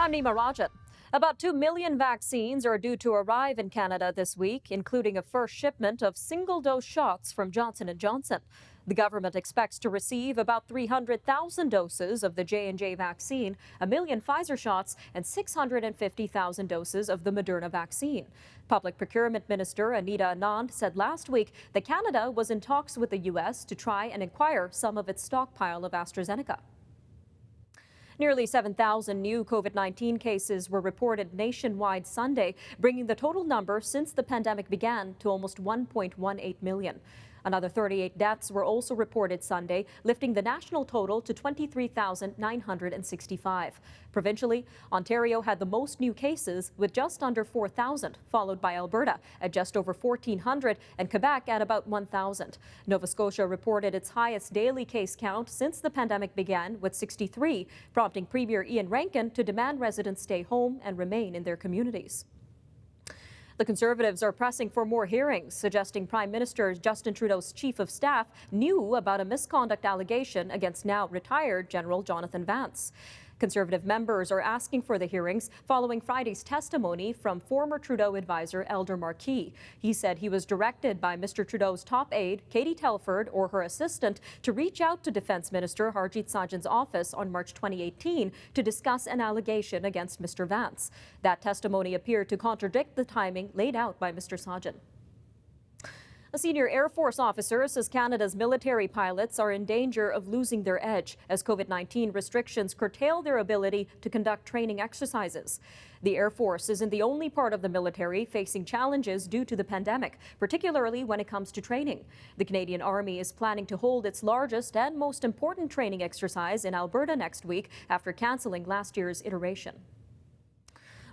I'm Nima Rajan. About 2 million vaccines are due to arrive in Canada this week, including a first shipment of single-dose shots from Johnson & Johnson. The government expects to receive about 300,000 doses of the J&J vaccine, 1 million Pfizer shots, and 650,000 doses of the Moderna vaccine. Public Procurement Minister Anita Anand said last week that Canada was in talks with the U.S. to try and acquire some of its stockpile of AstraZeneca. Nearly 7,000 new COVID-19 cases were reported nationwide Sunday, bringing the total number since the pandemic began to almost 1.18 million. Another 38 deaths were also reported Sunday, lifting the national total to 23,965. Provincially, Ontario had the most new cases with just under 4,000, followed by Alberta at just over 1,400 and Quebec at about 1,000. Nova Scotia reported its highest daily case count since the pandemic began with 63, prompting Premier Ian Rankin to demand residents stay home and remain in their communities. The Conservatives are pressing for more hearings, suggesting Prime Minister Justin Trudeau's chief of staff knew about a misconduct allegation against now retired General Jonathan Vance. Conservative members are asking for the hearings following Friday's testimony from former Trudeau advisor Elder Marquis. He said he was directed by Mr. Trudeau's top aide, Katie Telford, or her assistant, to reach out to Defence Minister Harjit Sajjan's office on March 2018 to discuss an allegation against Mr. Vance. That testimony appeared to contradict the timing laid out by Mr. Sajjan. A senior Air Force officer says Canada's military pilots are in danger of losing their edge as COVID-19 restrictions curtail their ability to conduct training exercises. The Air Force isn't the only part of the military facing challenges due to the pandemic, particularly when it comes to training. The Canadian Army is planning to hold its largest and most important training exercise in Alberta next week after cancelling last year's iteration.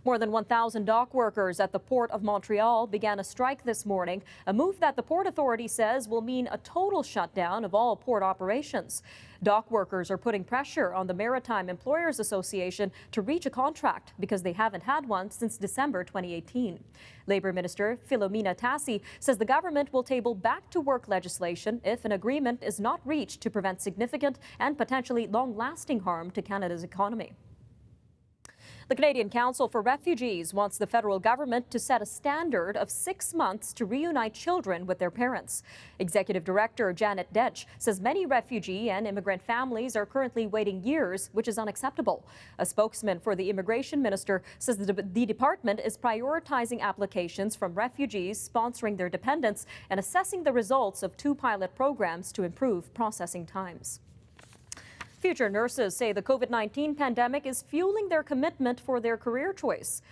More than 1,000 dock workers at the Port of Montreal began a strike this morning, a move that the Port Authority says will mean a total shutdown of all port operations. Dock workers are putting pressure on the Maritime Employers Association to reach a contract because they haven't had one since December 2018. Labour Minister Philomena Tassi says the government will table back-to-work legislation if an agreement is not reached to prevent significant and potentially long-lasting harm to Canada's economy. The Canadian Council for Refugees wants the federal government to set a standard of 6 months to reunite children with their parents. Executive Director Janet Dench says many refugee and immigrant families are currently waiting years, which is unacceptable. A spokesman for the Immigration Minister says the department is prioritizing applications from refugees sponsoring their dependents and assessing the results of 2 pilot programs to improve processing times. Future nurses say the COVID-19 pandemic is fueling their commitment for their career choice.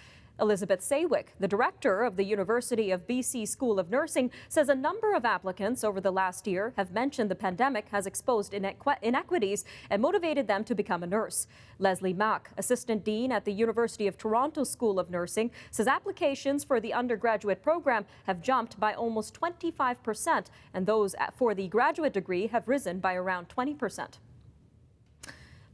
Elizabeth Saywick, the director of the University of BC School of Nursing, says a number of applicants over the last year have mentioned the pandemic has exposed inequities and motivated them to become a nurse. Leslie Mack, assistant dean at the University of Toronto School of Nursing, says applications for the undergraduate program have jumped by almost 25%, and those for the graduate degree have risen by around 20%.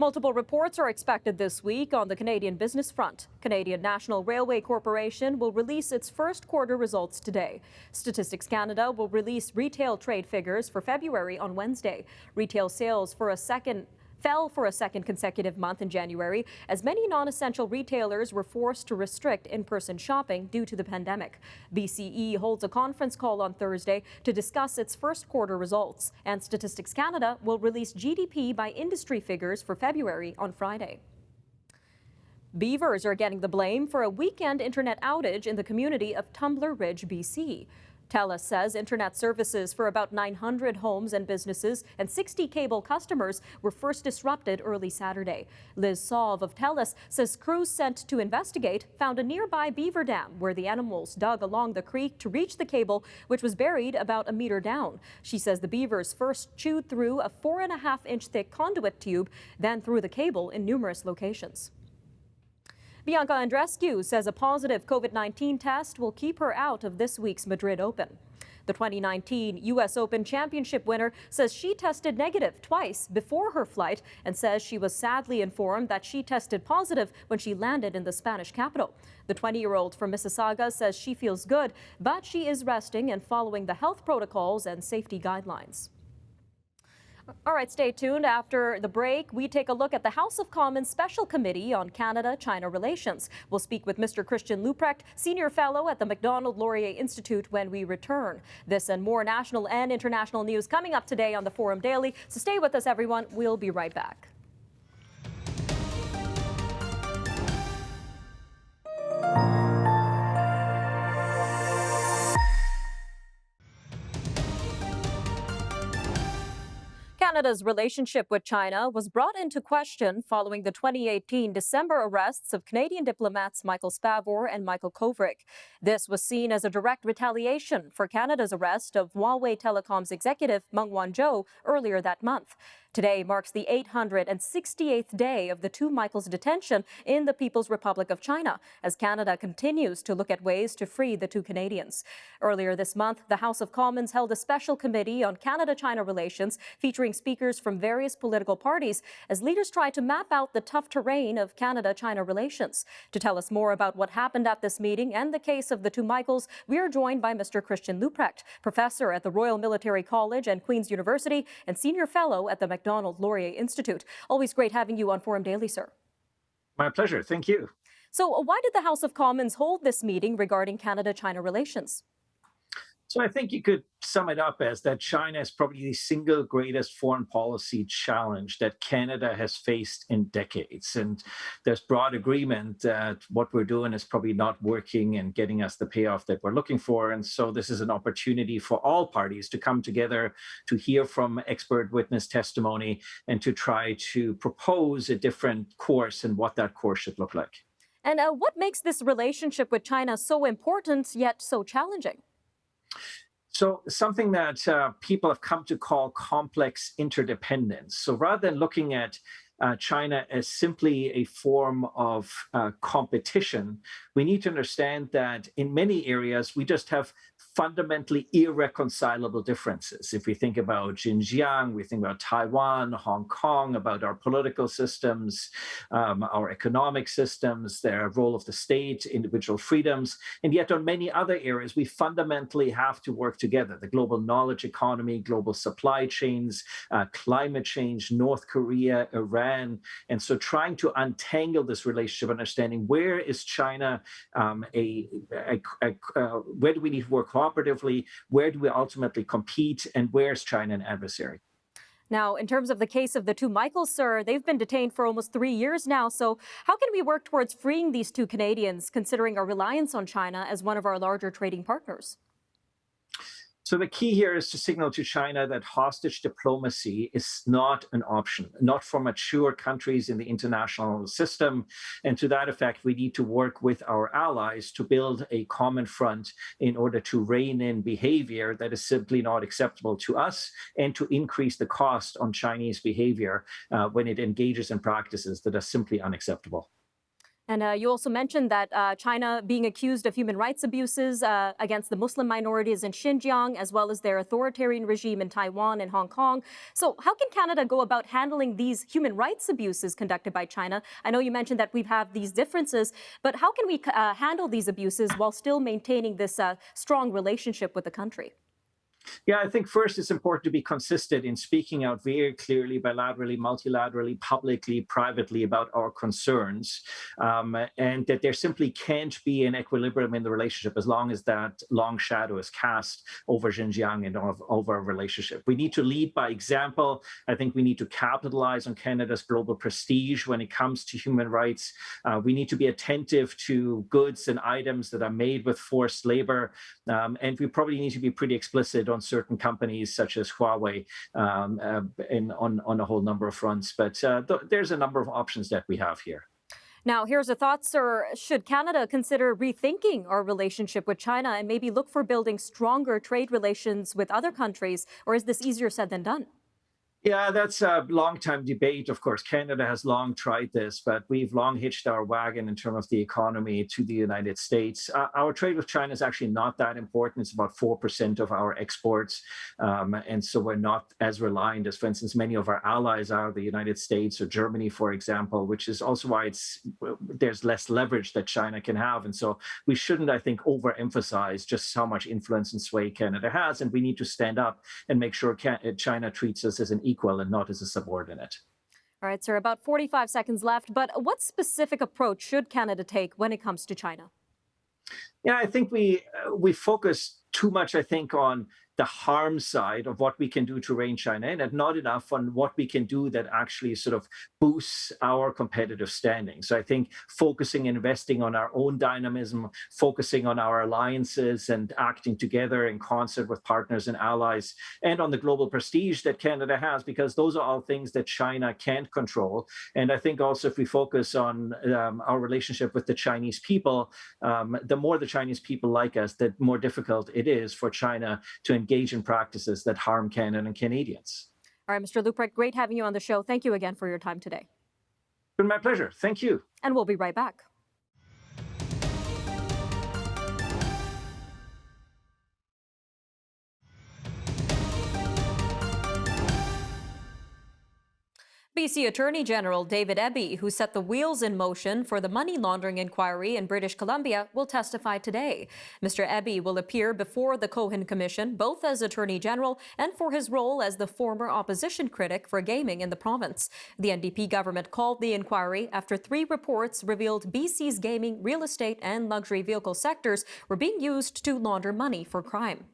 Multiple reports are expected this week on the Canadian business front. Canadian National Railway Corporation will release its first quarter results today. Statistics Canada will release retail trade figures for February on Wednesday. Retail sales fell for a second consecutive month in January as many non-essential retailers were forced to restrict in-person shopping due to the pandemic. BCE holds a conference call on Thursday to discuss its first quarter results, and Statistics Canada will release GDP by industry figures for February on Friday. Beavers are getting the blame for a weekend internet outage in the community of Tumbler Ridge, BC. Telus says internet services for about 900 homes and businesses and 60 cable customers were first disrupted early Saturday. Liz Sauve of Telus says crews sent to investigate found a nearby beaver dam where the animals dug along the creek to reach the cable, which was buried about a meter down. She says the beavers first chewed through a 4.5-inch thick conduit tube, then through the cable in numerous locations. Bianca Andreescu says a positive COVID-19 test will keep her out of this week's Madrid Open. The 2019 U.S. Open championship winner says she tested negative twice before her flight and says she was sadly informed that she tested positive when she landed in the Spanish capital. The 20-year-old from Mississauga says she feels good, but she is resting and following the health protocols and safety guidelines. All right, stay tuned. After the break, we take a look at the House of Commons Special Committee on Canada-China Relations. We'll speak with Mr. Christian Leuprecht, Senior Fellow at the Macdonald Laurier Institute, when we return. This and more national and international news coming up today on the Forum Daily. So stay with us, everyone. We'll be right back. Canada's relationship with China was brought into question following the 2018 December arrests of Canadian diplomats Michael Spavor and Michael Kovrig. This was seen as a direct retaliation for Canada's arrest of Huawei Telecom's executive Meng Wanzhou earlier that month. Today marks the 868th day of the two Michaels' detention in the People's Republic of China, as Canada continues to look at ways to free the two Canadians. Earlier this month, the House of Commons held a special committee on Canada-China relations featuring speakers from various political parties as leaders try to map out the tough terrain of Canada-China relations. To tell us more about what happened at this meeting and the case of the two Michaels, we are joined by Mr. Christian Leuprecht, professor at the Royal Military College and Queen's University and senior fellow at the Macdonald Laurier Institute. Always great having you on Forum Daily, sir. My pleasure. Thank you. So why did the House of Commons hold this meeting regarding Canada-China relations? So I think you could sum it up as that China is probably the single greatest foreign policy challenge that Canada has faced in decades. And there's broad agreement that what we're doing is probably not working and getting us the payoff that we're looking for. And so this is an opportunity for all parties to come together, to hear from expert witness testimony, and to try to propose a different course and what that course should look like. And what makes this relationship with China so important yet so challenging? So something that people have come to call complex interdependence. So rather than looking at China as simply a form of competition, we need to understand that in many areas, we just have fundamentally irreconcilable differences. If we think about Xinjiang, we think about Taiwan, Hong Kong, about our political systems, our economic systems, the role of the state, individual freedoms. And yet on many other areas, we fundamentally have to work together. The global knowledge economy, global supply chains, climate change, North Korea, Iran. And so trying to untangle this relationship, understanding where is China, where do we need to work cooperatively, where do we ultimately compete, and where's China an adversary? Now, in terms of the case of the two Michaels, sir, they've been detained for almost 3 years now. So how can we work towards freeing these two Canadians, considering our reliance on China as one of our larger trading partners? So the key here is to signal to China that hostage diplomacy is not an option, not for mature countries in the international system. And to that effect, we need to work with our allies to build a common front in order to rein in behavior that is simply not acceptable to us and to increase the cost on Chinese behavior when it engages in practices that are simply unacceptable. And you also mentioned that China being accused of human rights abuses against the Muslim minorities in Xinjiang, as well as their authoritarian regime in Taiwan and Hong Kong. So how can Canada go about handling these human rights abuses conducted by China? I know you mentioned that we have these differences, but how can we handle these abuses while still maintaining this strong relationship with the country? Yeah, I think first it's important to be consistent in speaking out very clearly, bilaterally, multilaterally, publicly, privately about our concerns, and that there simply can't be an equilibrium in the relationship as long as that long shadow is cast over Xinjiang and over our relationship. We need to lead by example. I think we need to capitalize on Canada's global prestige when it comes to human rights. We need to be attentive to goods and items that are made with forced labor, and we probably need to be pretty explicit on certain companies such as Huawei on a whole number of fronts. But there's a number of options that we have here. Now, here's a thought, sir. Should Canada consider rethinking our relationship with China and maybe look for building stronger trade relations with other countries, or is this easier said than done? Yeah, that's a long-time debate. Of course, Canada has long tried this, but we've long hitched our wagon in terms of the economy to the United States. Our trade with China is actually not that important. It's about 4% of our exports. And so we're not as reliant as, for instance, many of our allies are, the United States or Germany, for example, which is also why there's less leverage that China can have. And so we shouldn't, I think, overemphasize just how much influence and sway Canada has. And we need to stand up and make sure China treats us as an equal and not as a subordinate. All right, sir, about 45 seconds left, but what specific approach should Canada take when it comes to China? Yeah, I think we focus too much, I think, on the harm side of what we can do to rein China in, and not enough on what we can do that actually sort of boosts our competitive standing. So I think focusing and investing on our own dynamism, focusing on our alliances and acting together in concert with partners and allies, and on the global prestige that Canada has, because those are all things that China can't control. And I think also if we focus on our relationship with the Chinese people, the more the Chinese people like us, the more difficult it is for China to engage in practices that harm Canada and Canadians. All right, Mr. Leuprecht, great having you on the show. Thank you again for your time today. It's been my pleasure. Thank you. And we'll be right back. BC Attorney General David Eby, who set the wheels in motion for the money laundering inquiry in British Columbia, will testify today. Mr. Eby will appear before the Cohen Commission, both as Attorney General and for his role as the former opposition critic for gaming in the province. The NDP government called the inquiry after 3 reports revealed BC's gaming, real estate, and luxury vehicle sectors were being used to launder money for crime.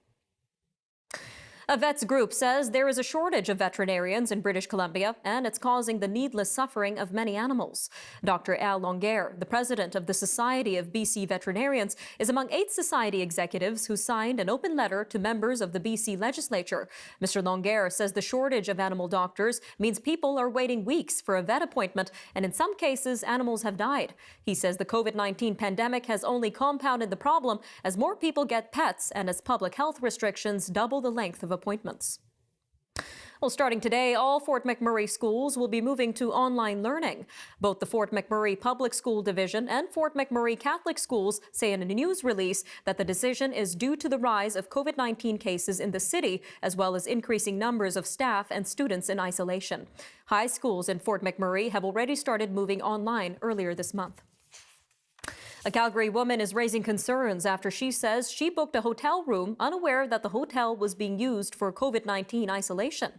A vets group says there is a shortage of veterinarians in British Columbia, and it's causing the needless suffering of many animals. Dr. Al Laurier, the president of the Society of BC Veterinarians, is among 8 society executives who signed an open letter to members of the BC legislature. Mr. Laurier says the shortage of animal doctors means people are waiting weeks for a vet appointment, and in some cases, animals have died. He says the COVID-19 pandemic has only compounded the problem as more people get pets and as public health restrictions double the length of appointments. Well, starting today, all Fort McMurray schools will be moving to online learning. Both the Fort McMurray Public School Division and Fort McMurray Catholic Schools say in a news release that the decision is due to the rise of COVID-19 cases in the city, as well as increasing numbers of staff and students in isolation. High schools in Fort McMurray have already started moving online earlier this month. A Calgary woman is raising concerns after she says she booked a hotel room unaware that the hotel was being used for COVID-19 isolation.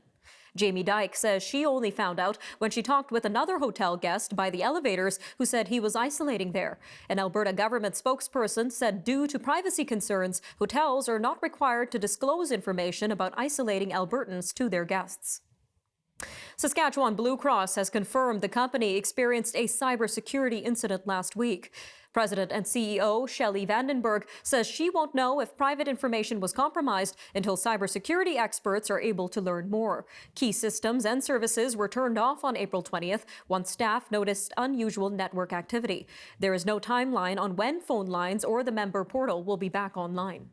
Jamie Dyke says she only found out when she talked with another hotel guest by the elevators who said he was isolating there. An Alberta government spokesperson said due to privacy concerns, hotels are not required to disclose information about isolating Albertans to their guests. Saskatchewan Blue Cross has confirmed the company experienced a cybersecurity incident last week. President and CEO Shelley Vandenberg says she won't know if private information was compromised until cybersecurity experts are able to learn more. Key systems and services were turned off on April 20th once staff noticed unusual network activity. There is no timeline on when phone lines or the member portal will be back online.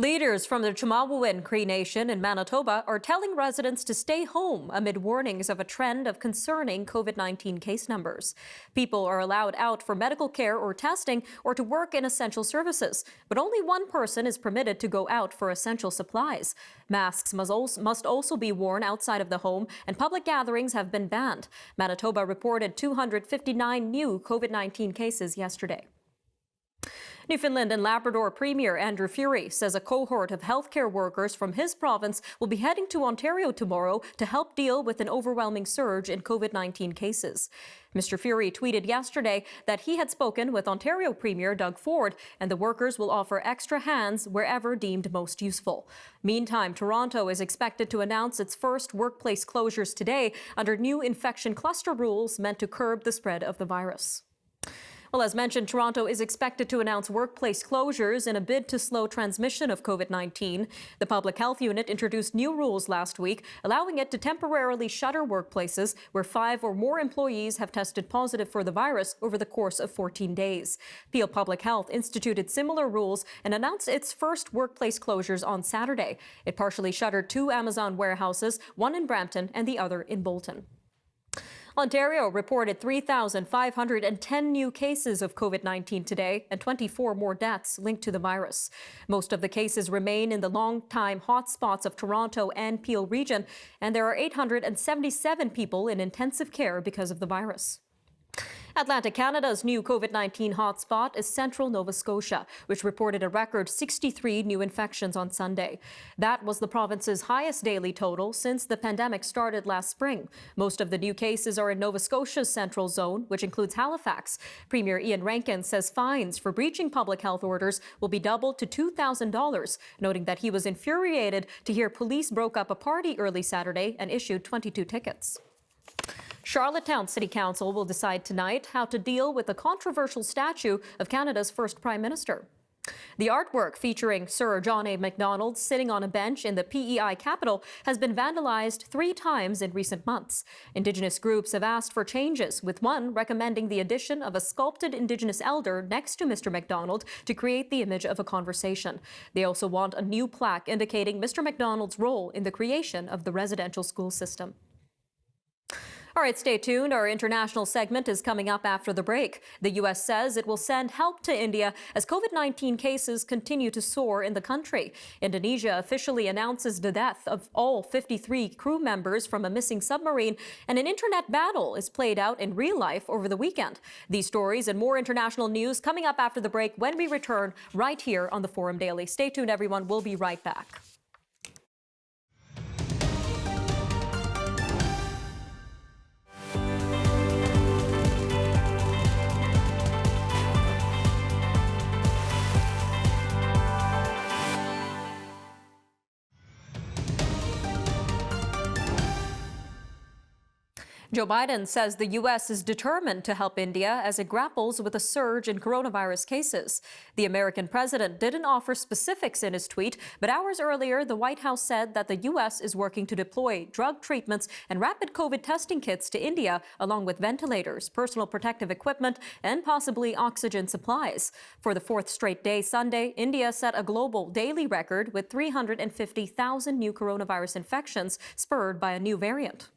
Leaders from the Chumawuin Cree Nation in Manitoba are telling residents to stay home amid warnings of a trend of concerning COVID-19 case numbers. People are allowed out for medical care or testing or to work in essential services, but only one person is permitted to go out for essential supplies. Masks must also be worn outside of the home, and public gatherings have been banned. Manitoba reported 259 new COVID-19 cases yesterday. Newfoundland and Labrador Premier Andrew Furey says a cohort of healthcare workers from his province will be heading to Ontario tomorrow to help deal with an overwhelming surge in COVID-19 cases. Mr. Furey tweeted yesterday that he had spoken with Ontario Premier Doug Ford and the workers will offer extra hands wherever deemed most useful. Meantime, Toronto is expected to announce its first workplace closures today under new infection cluster rules meant to curb the spread of the virus. Well, as mentioned, Toronto is expected to announce workplace closures in a bid to slow transmission of COVID-19. The Public Health Unit introduced new rules last week, allowing it to temporarily shutter workplaces where 5 or more employees have tested positive for the virus over the course of 14 days. Peel Public Health instituted similar rules and announced its first workplace closures on Saturday. It partially shuttered 2 Amazon warehouses, one in Brampton and the other in Bolton. Ontario reported 3,510 new cases of COVID-19 today and 24 more deaths linked to the virus. Most of the cases remain in the long-time hotspots of Toronto and Peel region, and there are 877 people in intensive care because of the virus. Atlantic Canada's new COVID-19 hotspot is central Nova Scotia, which reported a record 63 new infections on Sunday. That was the province's highest daily total since the pandemic started last spring. Most of the new cases are in Nova Scotia's central zone, which includes Halifax. Premier Ian Rankin says fines for breaching public health orders will be doubled to $2,000, noting that he was infuriated to hear police broke up a party early Saturday and issued 22 tickets. Charlottetown City Council will decide tonight how to deal with the controversial statue of Canada's first Prime Minister. The artwork featuring Sir John A. Macdonald sitting on a bench in the PEI capital has been vandalized 3 times in recent months. Indigenous groups have asked for changes, with one recommending the addition of a sculpted Indigenous elder next to Mr. Macdonald to create the image of a conversation. They also want a new plaque indicating Mr. Macdonald's role in the creation of the residential school system. All right, stay tuned. Our international segment is coming up after the break. The U.S. says it will send help to India as COVID-19 cases continue to soar in the country. Indonesia officially announces the death of all 53 crew members from a missing submarine, and an internet battle is played out in real life over the weekend. These stories and more international news coming up after the break when we return right here on the Forum Daily. Stay tuned, everyone. We'll be right back. Joe Biden says the U.S. is determined to help India as it grapples with a surge in coronavirus cases. The American president didn't offer specifics in his tweet, but hours earlier, the White House said that the U.S. is working to deploy drug treatments and rapid COVID testing kits to India, along with ventilators, personal protective equipment, and possibly oxygen supplies. For the 4th straight day Sunday, India set a global daily record with 350,000 new coronavirus infections, spurred by a new variant.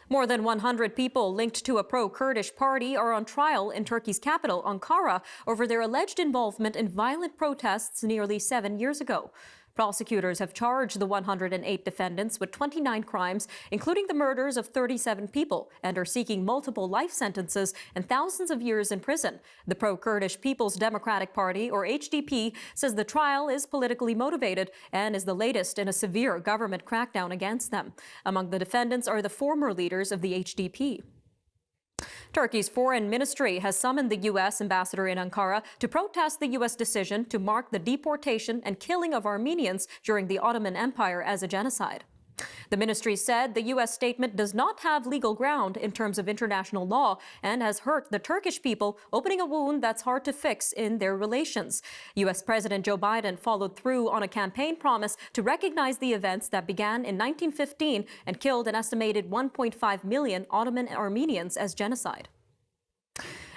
More than 100 people linked to a pro-Kurdish party are on trial in Turkey's capital, Ankara, over their alleged involvement in violent protests nearly 7 years ago. Prosecutors have charged the 108 defendants with 29 crimes, including the murders of 37 people, and are seeking multiple life sentences and thousands of years in prison. The pro-Kurdish People's Democratic Party, or HDP, says the trial is politically motivated and is the latest in a severe government crackdown against them. Among the defendants are the former leaders of the HDP. Turkey's foreign ministry has summoned the U.S. ambassador in Ankara to protest the U.S. decision to mark the deportation and killing of Armenians during the Ottoman Empire as a genocide. The ministry said the U.S. statement does not have legal ground in terms of international law and has hurt the Turkish people, opening a wound that's hard to fix in their relations. U.S. President Joe Biden followed through on a campaign promise to recognize the events that began in 1915 and killed an estimated 1.5 million Ottoman Armenians as genocide.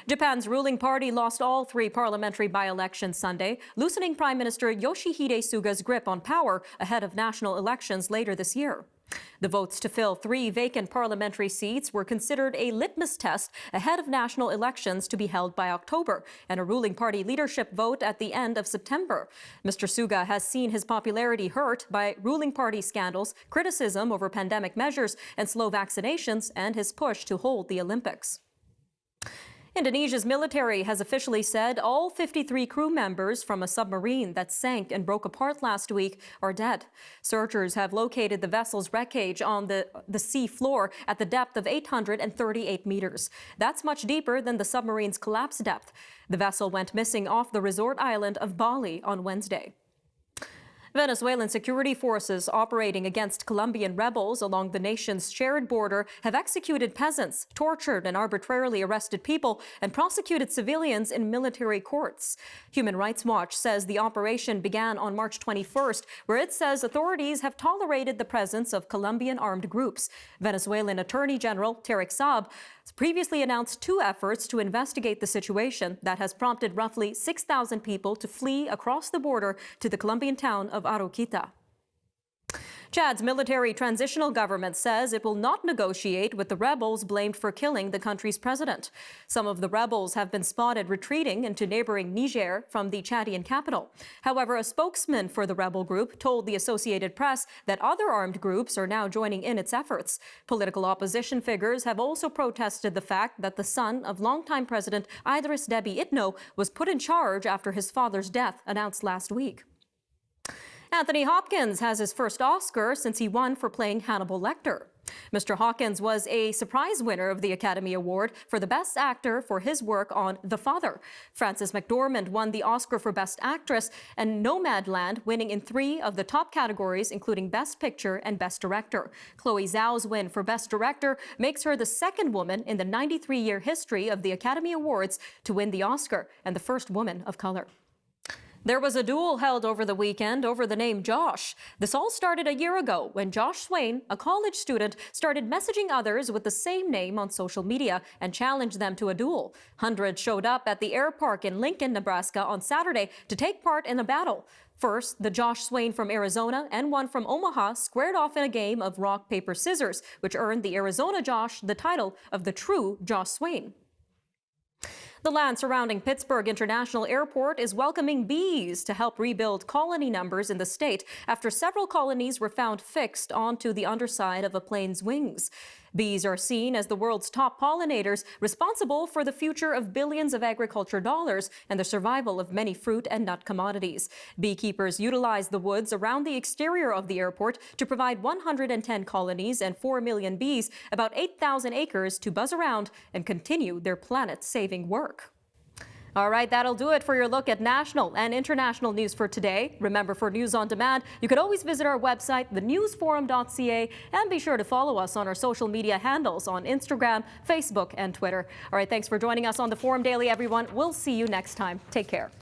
Japan's ruling party lost all 3 parliamentary by-elections Sunday, loosening Prime Minister Yoshihide Suga's grip on power ahead of national elections later this year. The votes to fill 3 vacant parliamentary seats were considered a litmus test ahead of national elections to be held by October and a ruling party leadership vote at the end of September. Mr. Suga has seen his popularity hurt by ruling party scandals, criticism over pandemic measures and slow vaccinations, and his push to hold the Olympics. Indonesia's military has officially said all 53 crew members from a submarine that sank and broke apart last week are dead. Searchers have located the vessel's wreckage on the sea floor at the depth of 838 meters. That's much deeper than the submarine's collapse depth. The vessel went missing off the resort island of Bali on Wednesday. Venezuelan security forces operating against Colombian rebels along the nation's shared border have executed peasants, tortured and arbitrarily arrested people, and prosecuted civilians in military courts. Human Rights Watch says the operation began on March 21st, where it says authorities have tolerated the presence of Colombian armed groups. Venezuelan Attorney General Tarek Saab previously announced 2 efforts to investigate the situation that has prompted roughly 6,000 people to flee across the border to the Colombian town of Arauquita. Chad's military transitional government says it will not negotiate with the rebels blamed for killing the country's president. Some of the rebels have been spotted retreating into neighboring Niger from the Chadian capital. However, a spokesman for the rebel group told the Associated Press that other armed groups are now joining in its efforts. Political opposition figures have also protested the fact that the son of longtime President Idris Deby Itno was put in charge after his father's death announced last week. Anthony Hopkins has his first Oscar since he won for playing Hannibal Lecter. Mr. Hopkins was a surprise winner of the Academy Award for the Best Actor for his work on The Father. Frances McDormand won the Oscar for Best Actress, and Nomadland winning in 3 of the top categories, including Best Picture and Best Director. Chloe Zhao's win for Best Director makes her the second woman in the 93-year history of the Academy Awards to win the Oscar, and the first woman of color. There was a duel held over the weekend over the name Josh. This all started a year ago when Josh Swain, a college student, started messaging others with the same name on social media and challenged them to a duel. Hundreds showed up at the Air Park in Lincoln, Nebraska on Saturday to take part in a battle. First, the Josh Swain from Arizona and one from Omaha squared off in a game of rock, paper, scissors, which earned the Arizona Josh the title of the true Josh Swain. The land surrounding Pittsburgh International Airport is welcoming bees to help rebuild colony numbers in the state after several colonies were found fixed onto the underside of a plane's wings. Bees are seen as the world's top pollinators, responsible for the future of billions of agriculture dollars and the survival of many fruit and nut commodities. Beekeepers utilize the woods around the exterior of the airport to provide 110 colonies and 4 million bees, about 8,000 acres, to buzz around and continue their planet-saving work. All right, that'll do it for your look at national and international news for today. Remember, for news on demand, you could always visit our website, thenewsforum.ca, and be sure to follow us on our social media handles on Instagram, Facebook, and Twitter. All right, thanks for joining us on the Forum Daily, everyone. We'll see you next time. Take care.